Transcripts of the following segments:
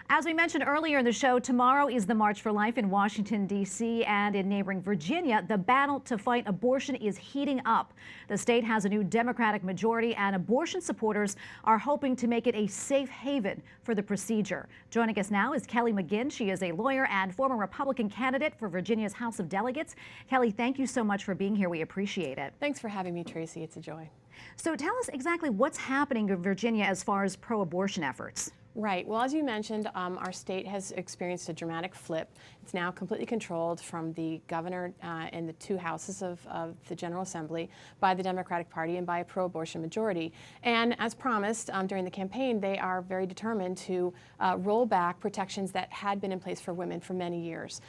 As we mentioned earlier in the show, tomorrow is the March for Life in Washington, D.C. and in neighboring Virginia. The battle to fight abortion is heating up. The state has a new Democratic majority, and abortion supporters are hoping to make it a safe haven for the procedure. Joining us now is Kelly McGinn. She is a lawyer and former Republican candidate for Virginia's House of Delegates. Kelly, thank you so much for being here. We appreciate it. Thanks for having me, Tracy. It's a joy. So tell us exactly what's happening in Virginia as far as pro-abortion efforts. Right. Well, as you mentioned, our state has experienced a dramatic flip. It's now completely controlled from the governor and the two houses of the General Assembly by the Democratic Party and by a pro-abortion majority. And as promised during the campaign, they are very determined to roll back protections that had been in place for women for many years.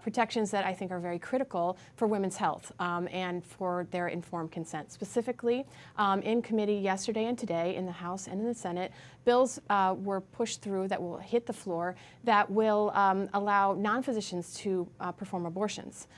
Protections that I think are very critical for women's health and for their informed consent. Specifically, in committee yesterday and today in the House and in the Senate, bills were pushed through that will hit the floor that will allow non-physicians to perform abortions.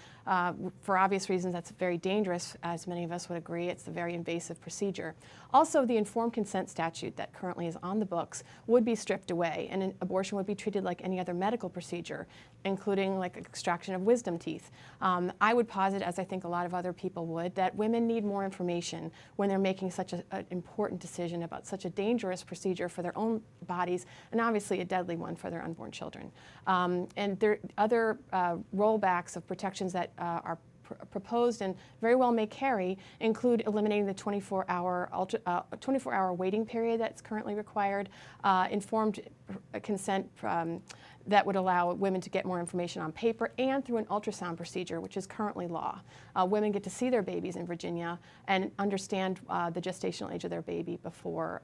For obvious reasons, that's very dangerous, as many of us would agree. It's a very invasive procedure. Also, the informed consent statute that currently is on the books would be stripped away, and an abortion would be treated like any other medical procedure, including like extraction of wisdom teeth. I would posit, as I think a lot of other people would, that women need more information when they're making such an important decision about such a dangerous procedure for their own bodies, and obviously a deadly one for their unborn children. And there are other rollbacks of protections that are proposed and very well may carry include eliminating the 24-hour waiting period that's currently required, informed consent that would allow women to get more information on paper and through an ultrasound procedure, which is currently law. Women get to see their babies in Virginia and understand the gestational age of their baby before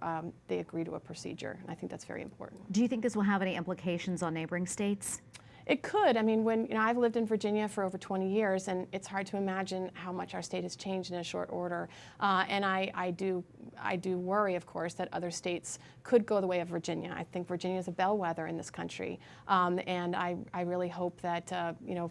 they agree to a procedure, and I think that's very important. Do you think this will have any implications on neighboring states? It could. I mean, I've lived in Virginia for over 20 years, and it's hard to imagine how much our state has changed in a short order. And I do worry, of course, that other states could go the way of Virginia. I think Virginia is a bellwether in this country, and I really hope that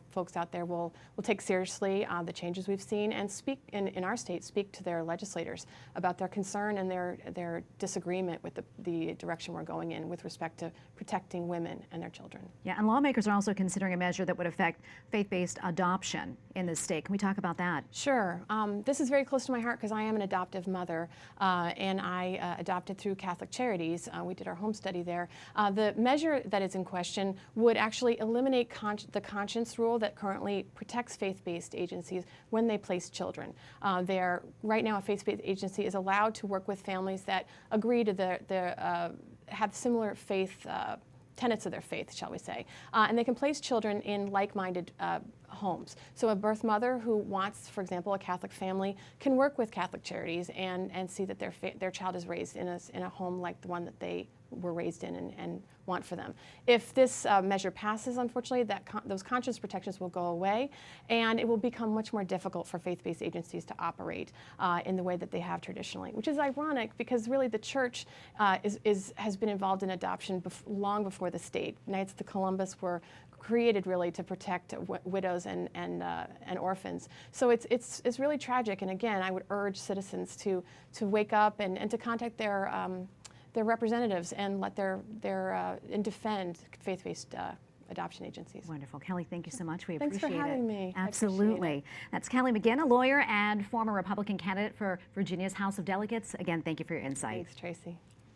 folks out there will take seriously the changes we've seen and speak in our state, speak to their legislators about their concern and their disagreement with the direction we're going in with respect to protecting women and their children. Yeah, and lawmakers are also considering a measure that would affect faith-based adoption in this state. Can we talk about that? Sure. This is very close to my heart because I am an adoptive mother, and I adopted through Catholic Charities. We did our home study there. The measure that is in question would actually eliminate the conscience rule that currently protects faith-based agencies when they place children. Right now, a faith-based agency is allowed to work with families that agree to have similar faith tenets of their faith, shall we say. And they can place children in like-minded homes. So a birth mother who wants, for example, a Catholic family can work with Catholic Charities and see that their child is raised in a home like the one that they were raised in and want for them. If this measure passes, unfortunately, those conscience protections will go away, and it will become much more difficult for faith-based agencies to operate in the way that they have traditionally, which is ironic because really the church has been involved in adoption long before the state. Knights of Columbus were created really to protect widows and orphans. So it's really tragic, and again, I would urge citizens to wake up and to contact their representatives and and defend faith-based adoption agencies. Wonderful. Kelly, thank you so much. We appreciate it. Thanks for having me. Absolutely. That's Kelly McGinn, a lawyer and former Republican candidate for Virginia's House of Delegates. Again, thank you for your insight. Thanks, Tracy.